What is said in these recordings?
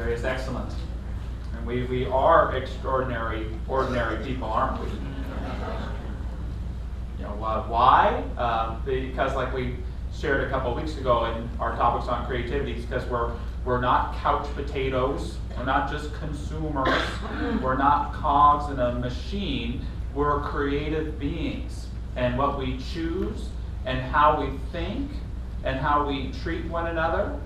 Okay, it's excellent. And we are extraordinary, ordinary people, aren't we? You know, why? Because like we shared a couple of weeks ago in our topics on creativity, because we're not couch potatoes, we're not just consumers, we're not cogs in a machine, we're creative beings. And what we choose and how we think and how we treat one another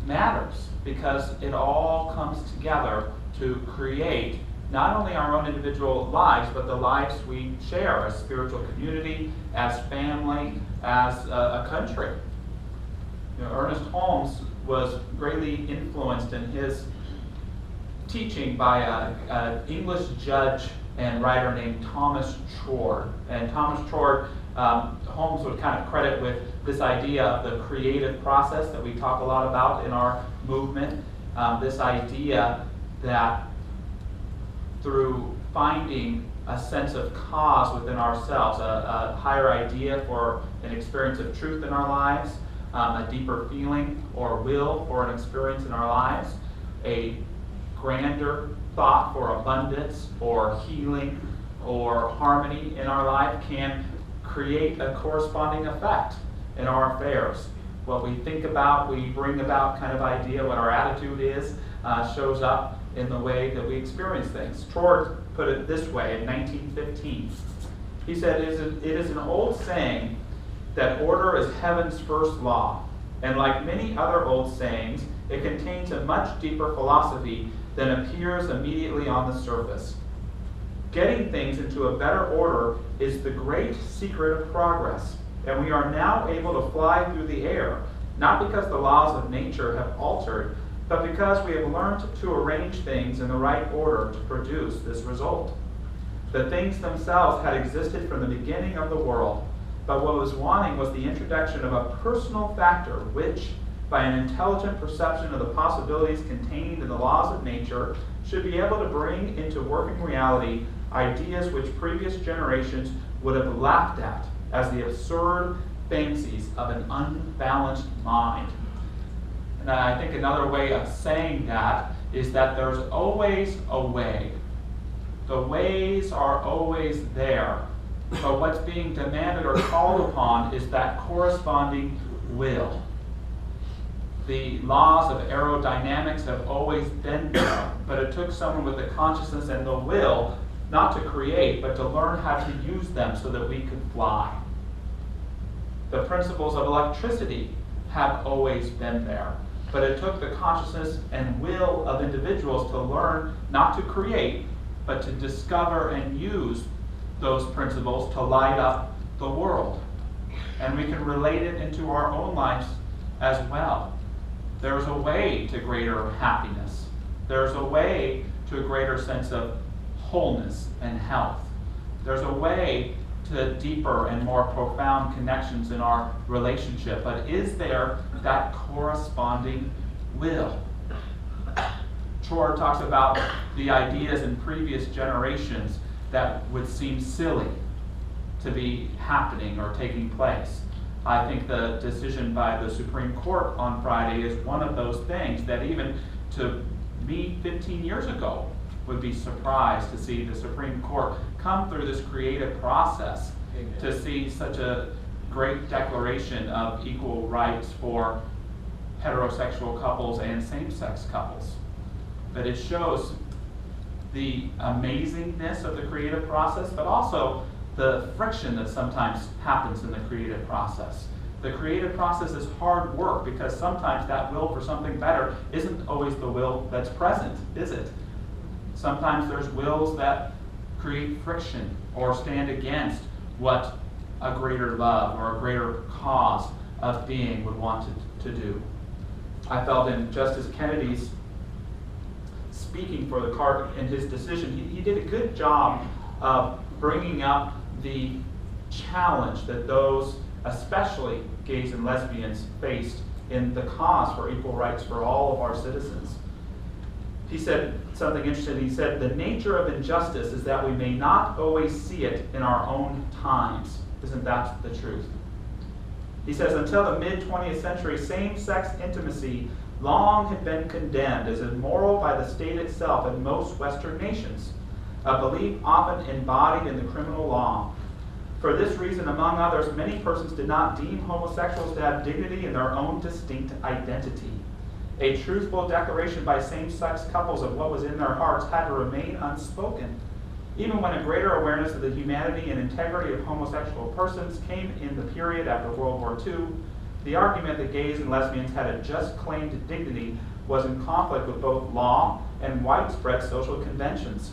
matters, because it all comes together to create not only our own individual lives, but the lives we share as spiritual community, as family, as a country. You know, Ernest Holmes was greatly influenced in his teaching by an English judge and writer named Thomas Trord. And Thomas Trord, Holmes would kind of credit with this idea of the creative process that we talk a lot about in our movement. This idea that through finding a sense of cause within ourselves, a higher idea for an experience of truth in our lives, a deeper feeling or will for an experience in our lives, a grander thought for abundance or healing or harmony in our life can create a corresponding effect in our affairs. What we think about, we bring about kind of idea, what our attitude is, shows up in the way that we experience things. Trord put it this way in 1915. He said, it is an old saying that order is heaven's first law, and like many other old sayings, it contains a much deeper philosophy than appears immediately on the surface. Getting things into a better order is the great secret of progress, and we are now able to fly through the air, not because the laws of nature have altered, but because we have learned to arrange things in the right order to produce this result. The things themselves had existed from the beginning of the world, but what was wanting was the introduction of a personal factor which, by an intelligent perception of the possibilities contained in the laws of nature, should be able to bring into working reality ideas which previous generations would have laughed at as the absurd fancies of an unbalanced mind. And I think another way of saying that is that there's always a way. The ways are always there. But what's being demanded or called upon is that corresponding will. The laws of aerodynamics have always been there, but it took someone with the consciousness and the will not to create, but to learn how to use them so that we could fly. The principles of electricity have always been there, but it took the consciousness and will of individuals to learn not to create, but to discover and use those principles to light up the world. And we can relate it into our own lives as well. There's a way to greater happiness. There's a way to a greater sense of wholeness and health. There's a way to deeper and more profound connections in our relationship. But is there that corresponding will? Trord talks about the ideas in previous generations that would seem silly to be happening or taking place. I think the decision by the Supreme Court on Friday is one of those things that even to me 15 years ago would be surprised to see the Supreme Court come through this creative process. Amen. To see such a great declaration of equal rights for heterosexual couples and same-sex couples. But it shows the amazingness of the creative process, but also the friction that sometimes happens in the creative process. The creative process is hard work because sometimes that will for something better isn't always the will that's present, is it? Sometimes there's wills that create friction or stand against what a greater love or a greater cause of being would want to do. I felt in Justice Kennedy's speaking for the court in his decision, he did a good job of bringing up the challenge that those, especially gays and lesbians, faced in the cause for equal rights for all of our citizens. He said something interesting. He said, the nature of injustice is that we may not always see it in our own times. Isn't that the truth? He says, until the mid-20th century, same-sex intimacy long had been condemned as immoral by the state itself in most Western nations, a belief often embodied in the criminal law. For this reason, among others, many persons did not deem homosexuals to have dignity in their own distinct identity. A truthful declaration by same-sex couples of what was in their hearts had to remain unspoken. Even when a greater awareness of the humanity and integrity of homosexual persons came in the period after World War II, the argument that gays and lesbians had a just claim to dignity was in conflict with both law and widespread social conventions.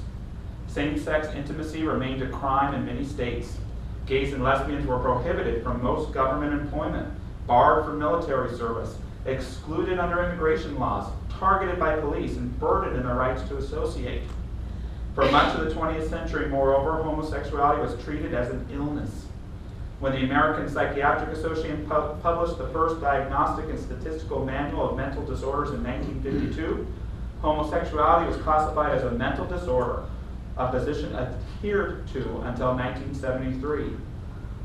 Same-sex intimacy remained a crime in many states. Gays and lesbians were prohibited from most government employment, barred from military service, excluded under immigration laws, targeted by police, and burdened in their rights to associate. For much of the 20th century, moreover, homosexuality was treated as an illness. When the American Psychiatric Association published the first diagnostic and statistical manual of mental disorders in 1952, homosexuality was classified as a mental disorder, a position adhered to until 1973.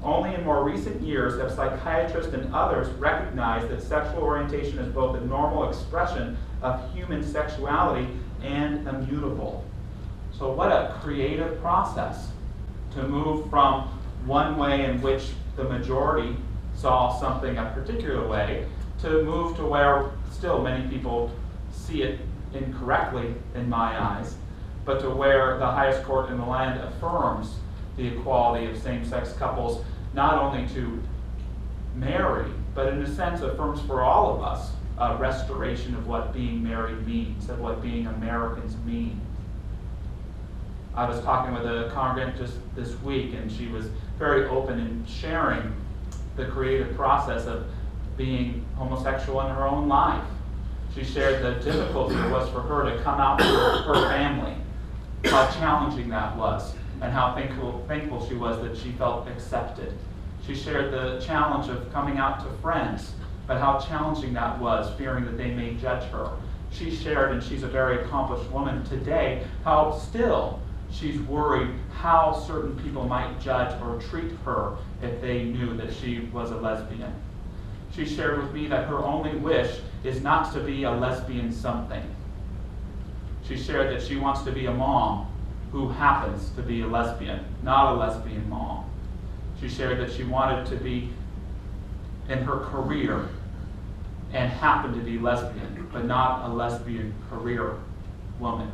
Only in more recent years have psychiatrists and others recognized that sexual orientation is both a normal expression of human sexuality and immutable. So what a creative process to move from one way in which the majority saw something a particular way to move to where still many people see it incorrectly in my eyes, but to where the highest court in the land affirms the equality of same-sex couples, not only to marry, but in a sense affirms for all of us a restoration of what being married means, of what being Americans mean. I was talking with a congregant just this week, and she was very open in sharing the creative process of being homosexual in her own life. She shared the difficulty it was for her to come out to her family, how challenging that was, and how thankful she was that she felt accepted. She shared the challenge of coming out to friends, but how challenging that was, fearing that they may judge her. She shared, and she's a very accomplished woman today, how still she's worried how certain people might judge or treat her if they knew that she was a lesbian. She shared with me that her only wish is not to be a lesbian something. She shared that she wants to be a mom who happens to be a lesbian, not a lesbian mom. She shared that she wanted to be in her career and happened to be lesbian, but not a lesbian career woman.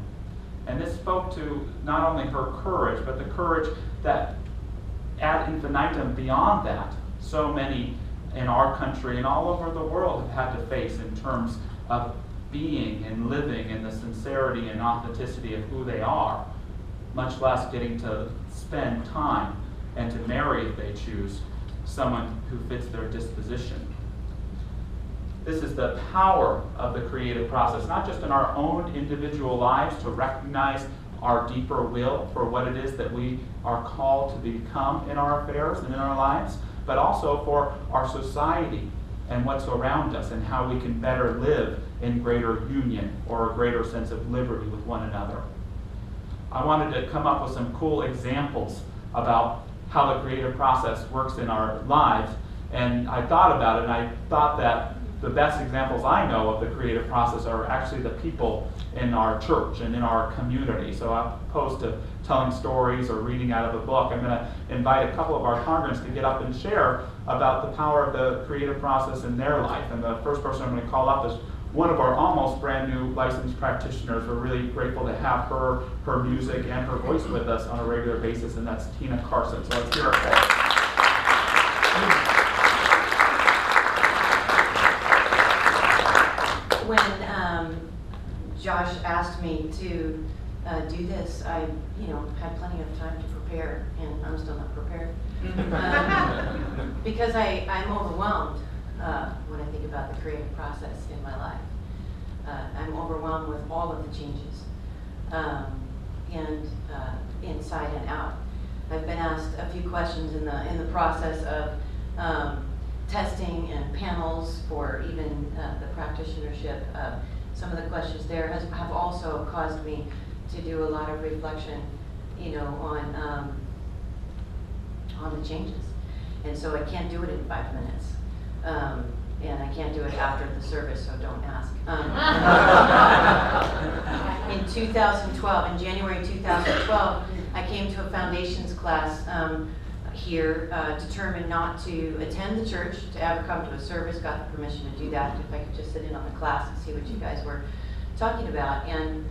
And this spoke to not only her courage, but the courage that ad infinitum beyond that, so many in our country and all over the world have had to face in terms of being and living in the sincerity and authenticity of who they are, much less getting to spend time and to marry, if they choose, someone who fits their disposition. This is the power of the creative process, not just in our own individual lives to recognize our deeper will for what it is that we are called to become in our affairs and in our lives, but also for our society and what's around us and how we can better live in greater union or a greater sense of liberty with one another. I wanted to come up with some cool examples about how the creative process works in our lives, and I thought about it, and I thought that the best examples I know of the creative process are actually the people in our church and in our community. So opposed to telling stories or reading out of a book, I'm going to invite a couple of our congregants to get up and share about the power of the creative process in their life. And the first person I'm going to call up is one of our almost brand new licensed practitioners. We're really grateful to have her music and her voice with us on a regular basis, and that's Tina Carson. So let's hear it for her. When Josh asked me to do this, I had plenty of time to prepare, and I'm still not prepared. Because I'm overwhelmed when I think about the creative process in my life. I'm overwhelmed with all of the changes, and inside and out. I've been asked a few questions in the process of testing and panels for even the practitionership. Some of the questions there have also caused me to do a lot of reflection, on the changes. And so I can't do it in 5 minutes. and I can't do it after the service, so don't ask. In 2012, in January 2012, I came to a foundations class here, determined not to attend the church, to ever come to a service, got the permission to do that, if I could just sit in on the class and see what you guys were talking about. And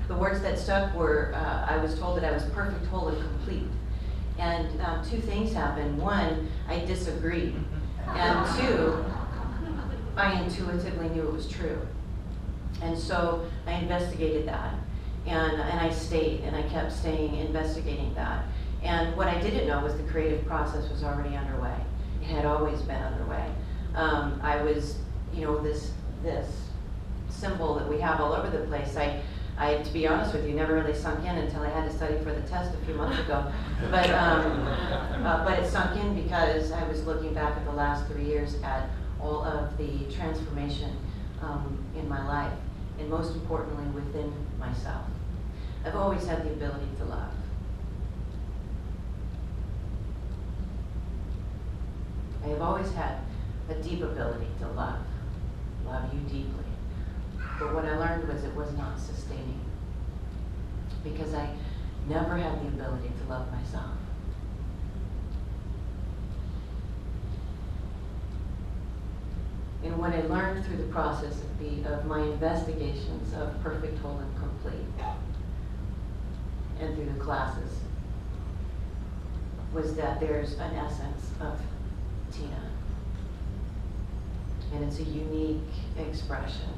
the words that stuck were, I was told that I was perfect, whole, and complete. And two things happened. One, I disagreed. And two, I intuitively knew it was true. And so I investigated that. And I stayed, and I kept staying, investigating that. And what I didn't know was the creative process was already underway. It had always been underway. I was, you know, this symbol that we have all over the place. I, to be honest with you, never really sunk in until I had to study for the test a few months ago. But it sunk in because I was looking back at the last 3 years at all of the transformation in my life, and most importantly within myself. I've always had the ability to love. I have always had a deep ability to love you deeply. But what I learned was it was not sustaining, because I never had the ability to love myself. And what I learned through the process of my investigations of perfect, whole, and complete, and through the classes, was that there's an essence of Tina. And it's a unique expression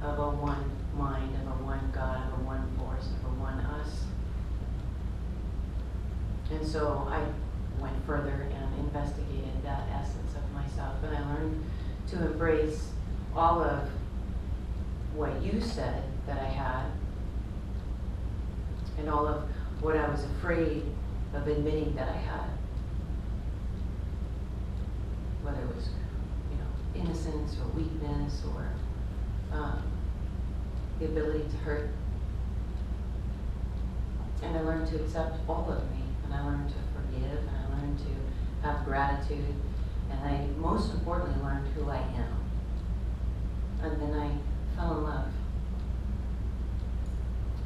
of a one mind, of a one God, of a one force, of a one us. And so I went further and investigated that essence of myself, and I learned to embrace all of what you said that I had, and all of what I was afraid of admitting that I had. Whether it was, you know, innocence or weakness or the ability to hurt. And I learned to accept all of me, and I learned to forgive, and I learned to have gratitude, and I most importantly learned who I am. And then I fell in love.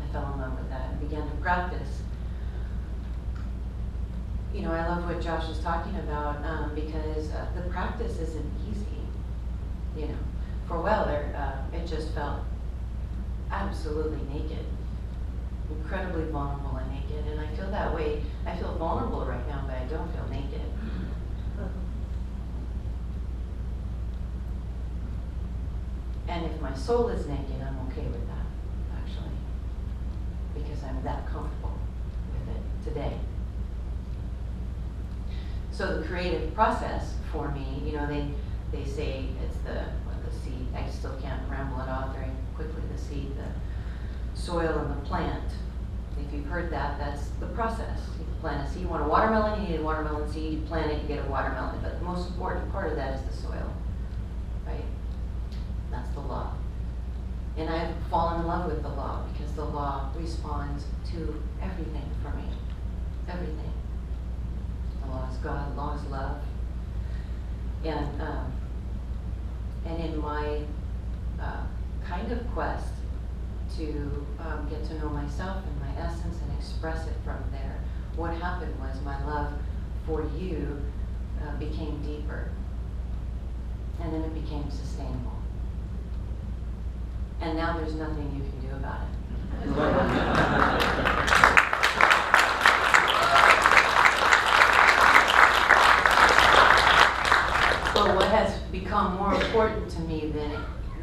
I fell in love with that and began to practice. You know, I love what Josh is talking about because the practice isn't easy. You know, for a while there, it just felt absolutely naked, incredibly vulnerable and naked. And I feel that way. I feel vulnerable right now, but I don't feel naked. And if my soul is naked, I'm okay with that, actually, because I'm that comfortable with it today. So the creative process for me, you know, they say it's the seed. I still can't ramble it off very quickly. The seed, the soil, and the plant. If you've heard that, that's the process. You plant a seed. You want a watermelon, you need a watermelon seed. You plant it, you get a watermelon. But the most important part of that is the soil, right? That's the law. And I've fallen in love with the law because the law responds to everything for me. Everything. The law is God, the law is love. And in my kind of quest to get to know myself and my essence and express it from there, what happened was my love for you became deeper. And then it became sustainable. And now there's nothing you can do about it. But what has become more important to me than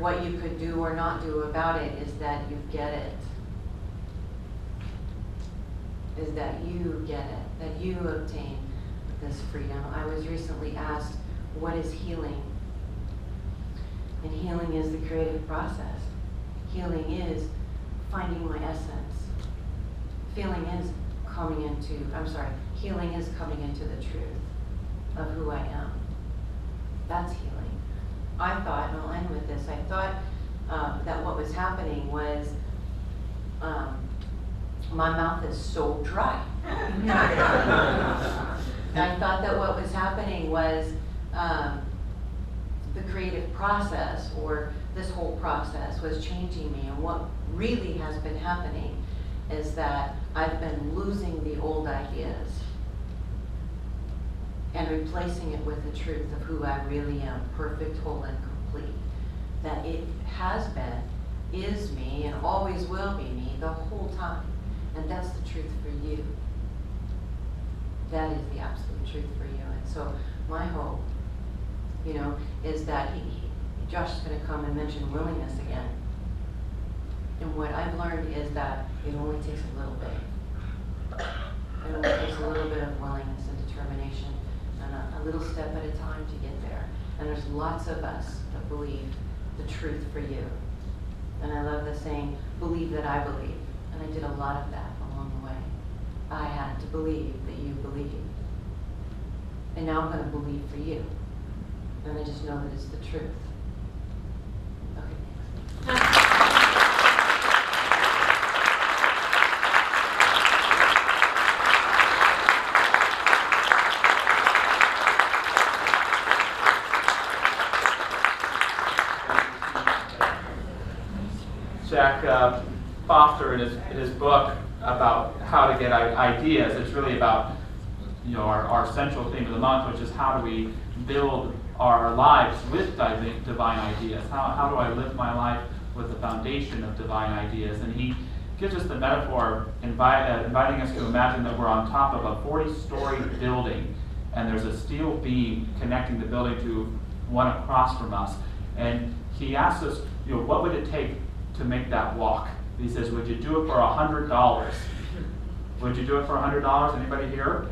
what you could do or not do about it is that you get it. Is that you get it, that you obtain this freedom. I was recently asked, what is healing? And healing is the creative process. Healing is finding my essence. Healing is coming into the truth of who I am. That's healing. I thought, and I'll end with this, I thought that what was happening was my mouth is so dry. I thought that what was happening was the creative process, or this whole process, was changing me. And what really has been happening is that I've been losing the old ideas and replacing it with the truth of who I really am, perfect, whole, and complete. That it has been, is me, and always will be me the whole time. And that's the truth for you. That is the absolute truth for you. And so my hope, is that Josh is going to come and mention willingness again. And what I've learned is that it only takes a little bit. It only takes a little bit of willingness and determination, and a little step at a time to get there. And there's lots of us that believe the truth for you. And I love the saying, believe that I believe. And I did a lot of that along the way. I had to believe that you believe. And now I'm going to believe for you. And I just know that it's the truth. Okay, thanks. Jack Foster, in his book about how to get ideas, it's really about our central theme of the month, which is how do we build our lives with divine ideas. How do I live my life with the foundation of divine ideas? And he gives us the metaphor, inviting us to imagine that we're on top of a 40-story building, and there's a steel beam connecting the building to one across from us. And he asks us, what would it take to make that walk? He says, would you do it for $100? Would you do it for $100? Anybody here?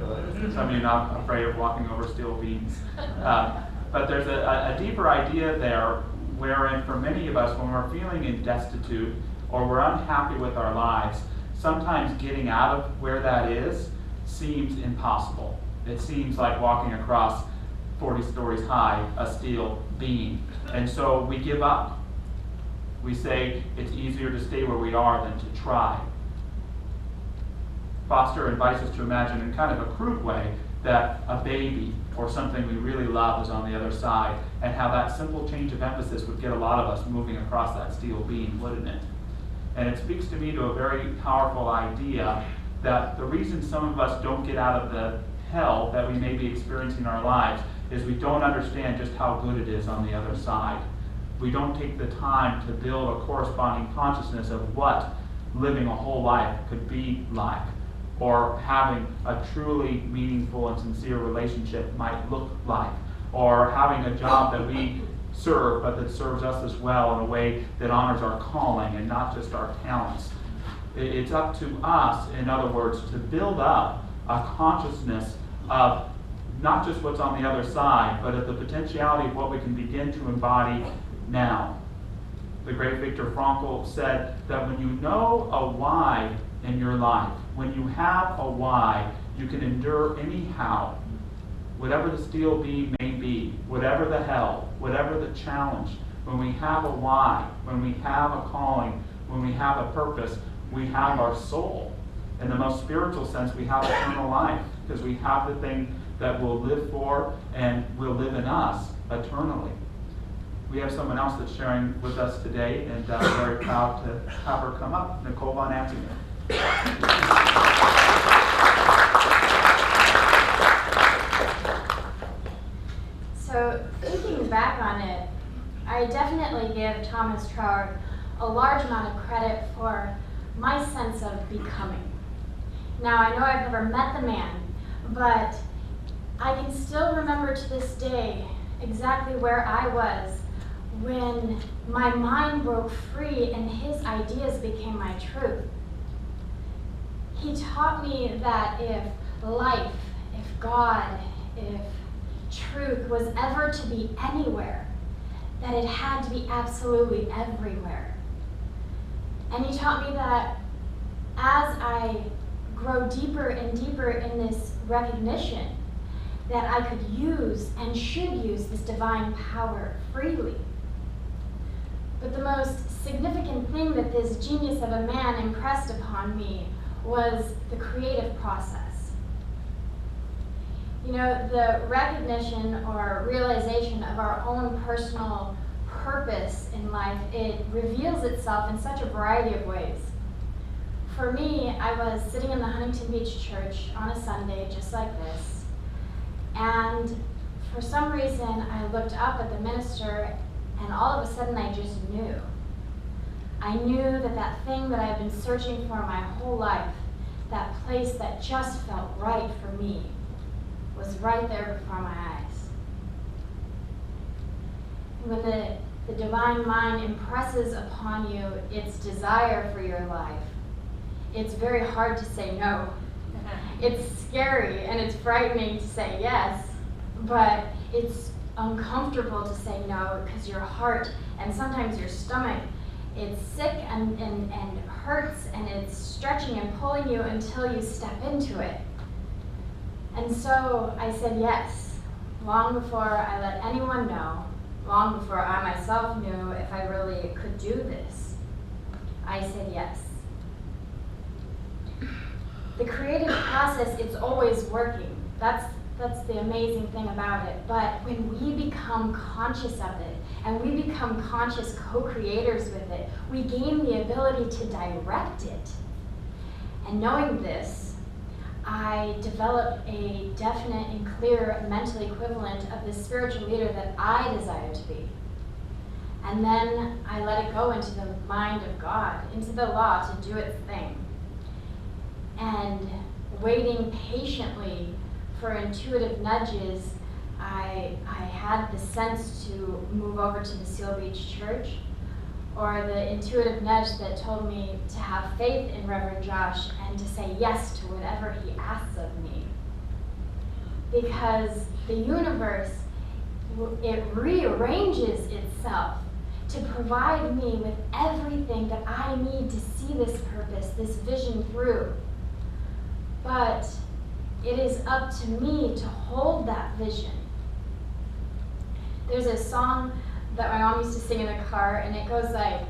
Some of you are not afraid of walking over steel beams. But there's a deeper idea there, wherein for many of us, when we're feeling destitute or we're unhappy with our lives, sometimes getting out of where that is seems impossible. It seems like walking across 40 stories high, a steel beam. And so we give up. We say it's easier to stay where we are than to try. Foster invites us to imagine in kind of a crude way that a baby or something we really love is on the other side, and how that simple change of emphasis would get a lot of us moving across that steel beam, wouldn't it? And it speaks to me to a very powerful idea that the reason some of us don't get out of the hell that we may be experiencing in our lives is we don't understand just how good it is on the other side. We don't take the time to build a corresponding consciousness of what living a whole life could be like, or having a truly meaningful and sincere relationship might look like, or having a job that we serve but that serves us as well in a way that honors our calling and not just our talents. It's up to us, in other words, to build up a consciousness of not just what's on the other side, but of the potentiality of what we can begin to embody now. The great Viktor Frankl said that when you know a why in your life, when you have a why, you can endure anyhow. Whatever the steel beam may be, whatever the hell, whatever the challenge, when we have a why, when we have a calling, when we have a purpose, we have our soul. In the most spiritual sense, we have eternal life, because we have the thing that we'll live for and will live in us eternally. We have someone else that's sharing with us today, and I'm very proud to have her come up, Nicole von Attinger. So, thinking back on it, I definitely give Thomas Trauer a large amount of credit for my sense of becoming. Now, I know I've never met the man, but I can still remember to this day exactly where I was when my mind broke free and his ideas became my truth. He taught me that if life, if God, if truth was ever to be anywhere, that it had to be absolutely everywhere. And he taught me that as I grow deeper and deeper in this recognition, that I could use and should use this divine power freely. But the most significant thing that this genius of a man impressed upon me was the creative process. You know, the recognition or realization of our own personal purpose in life, it reveals itself in such a variety of ways. For me, I was sitting in the Huntington Beach church on a Sunday just like this, and for some reason I looked up at the minister, and all of a sudden I just knew. I knew that that thing that I've been searching for my whole life, that place that just felt right for me, was right there before my eyes. When the divine mind impresses upon you its desire for your life, it's very hard to say no. It's scary and it's frightening to say yes, but it's uncomfortable to say no because your heart and sometimes your stomach, it's sick and hurts, and it's stretching and pulling you until you step into it. And so I said yes, long before I let anyone know, long before I myself knew if I really could do this. I said yes. The creative process, it's always working. That's the amazing thing about it. But when we become conscious of it, and we become conscious co-creators with it, we gain the ability to direct it. And knowing this, I developed a definite and clear mental equivalent of the spiritual leader that I desire to be. And then I let it go into the mind of God, into the law to do its thing. And waiting patiently for intuitive nudges, I had the sense to move over to the Seal Beach Church, or the intuitive nudge that told me to have faith in Reverend Josh and to say yes to whatever he asks of me. Because the universe, it rearranges itself to provide me with everything that I need to see this purpose, this vision through. But it is up to me to hold that vision. There's a song that my mom used to sing in the car, and it goes like,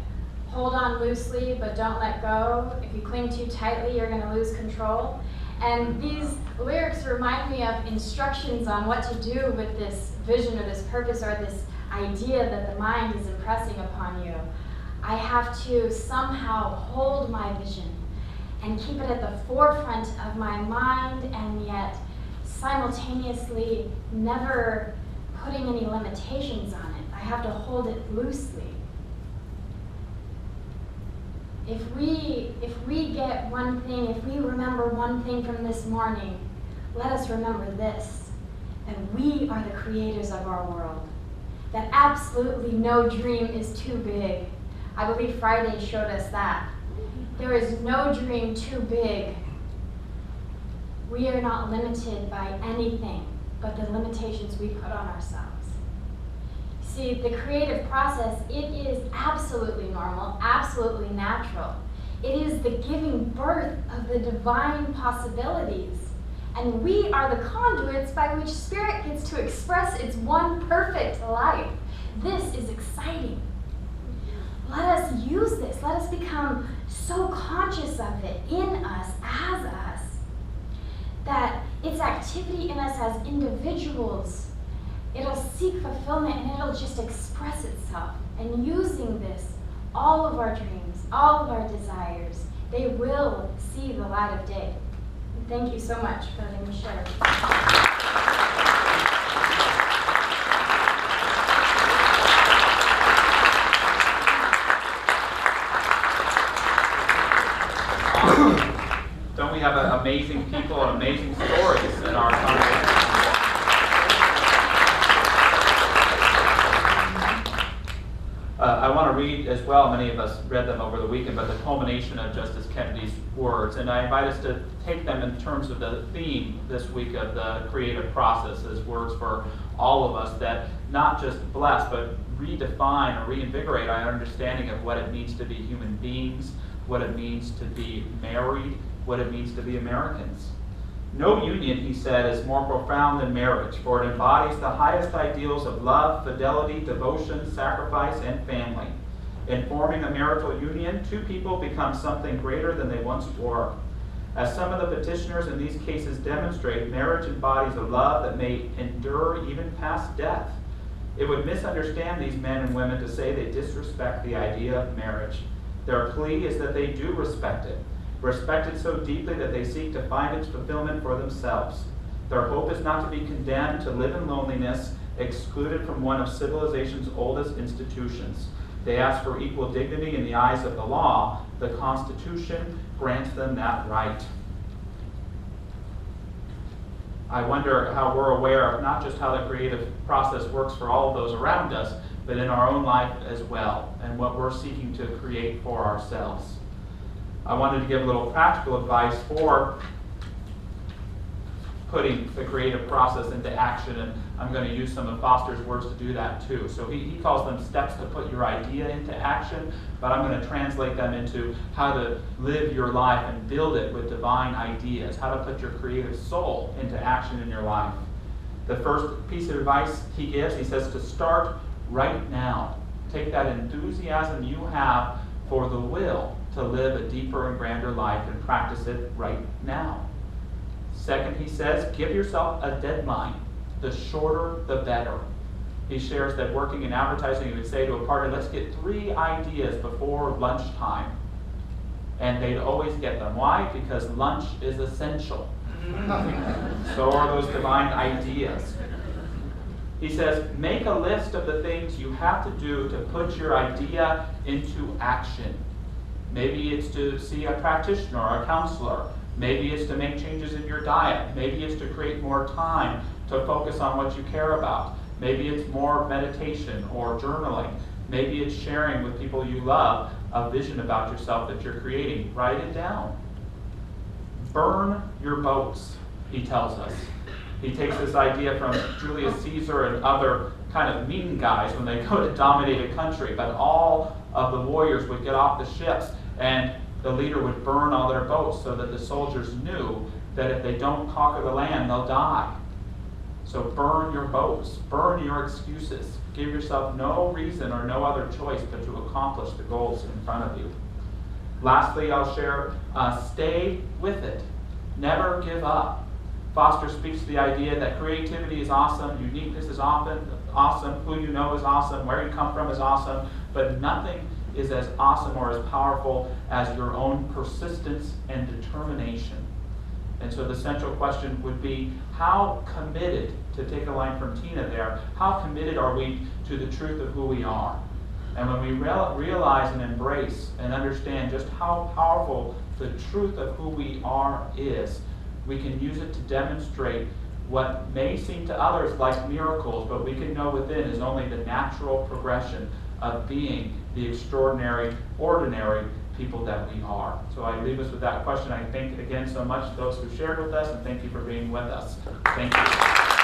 hold on loosely, but don't let go. If you cling too tightly, you're gonna lose control. And these lyrics remind me of instructions on what to do with this vision or this purpose or this idea that the mind is impressing upon you. I have to somehow hold my vision and keep it at the forefront of my mind, and yet simultaneously never putting any limitations on it. I have to hold it loosely. If we get one thing, if we remember one thing from this morning, let us remember this, that we are the creators of our world, that absolutely no dream is too big. I believe Friday showed us that. There is no dream too big. We are not limited by anything but the limitations we put on ourselves. See, the creative process, it is absolutely normal, absolutely natural. It is the giving birth of the divine possibilities. And we are the conduits by which Spirit gets to express its one perfect life. This is exciting. Let us use this. Let us become so conscious of it in us, as us, that its activity in us as individuals, it'll seek fulfillment and it'll just express itself. And using this, all of our dreams, all of our desires, they will see the light of day. And thank you so much for letting me share. Don't we have amazing people and amazing stories in our congregation? I want to read as well, many of us read them over the weekend, but the culmination of Justice Kennedy's words. And I invite us to take them in terms of the theme this week of the creative process as words for all of us that not just bless, but redefine or reinvigorate our understanding of what it means to be human beings, what it means to be married, what it means to be Americans. No union, he said, is more profound than marriage, for it embodies the highest ideals of love, fidelity, devotion, sacrifice, and family. In forming a marital union, two people become something greater than they once were. As some of the petitioners in these cases demonstrate, marriage embodies a love that may endure even past death. It would misunderstand these men and women to say they disrespect the idea of marriage. Their plea is that they do respect it so deeply that they seek to find its fulfillment for themselves. Their hope is not to be condemned to live in loneliness, excluded from one of civilization's oldest institutions. They ask for equal dignity in the eyes of the law. The Constitution grants them that right. I wonder how we're aware of not just how the creative process works for all of those around us, but in our own life as well, and what we're seeking to create for ourselves. I wanted to give a little practical advice for putting the creative process into action, and I'm going to use some of Foster's words to do that too. So he calls them steps to put your idea into action, but I'm going to translate them into how to live your life and build it with divine ideas, how to put your creative soul into action in your life. The first piece of advice he gives, he says to start right now. Take that enthusiasm you have for the will to live a deeper and grander life and practice it right now. Second, he says, give yourself a deadline. The shorter, the better. He shares that working in advertising, he would say to a partner, let's get 3 ideas before lunchtime. And they'd always get them. Why? Because lunch is essential. So are those divine ideas. He says, make a list of the things you have to do to put your idea into action. Maybe it's to see a practitioner or a counselor. Maybe it's to make changes in your diet. Maybe it's to create more time to focus on what you care about. Maybe it's more meditation or journaling. Maybe it's sharing with people you love a vision about yourself that you're creating. Write it down. Burn your boats, he tells us. He takes this idea from Julius Caesar and other kind of mean guys when they go to dominate a country, but all of the warriors would get off the ships and the leader would burn all their boats so that the soldiers knew that if they don't conquer the land, they'll die. So burn your boats, burn your excuses. Give yourself no reason or no other choice but to accomplish the goals in front of you. Lastly, I'll share, stay with it. Never give up. Foster speaks to the idea that creativity is awesome, uniqueness is often awesome, who you know is awesome, where you come from is awesome, but nothing is as awesome or as powerful as your own persistence and determination. And so the central question would be, how committed, to take a line from Tina there, how committed are we to the truth of who we are? And when we realize and embrace and understand just how powerful the truth of who we are is, we can use it to demonstrate what may seem to others like miracles, but we can know within is only the natural progression of being the extraordinary, ordinary people that we are. So I leave us with that question. I thank again so much those who shared with us, and thank you for being with us. Thank you.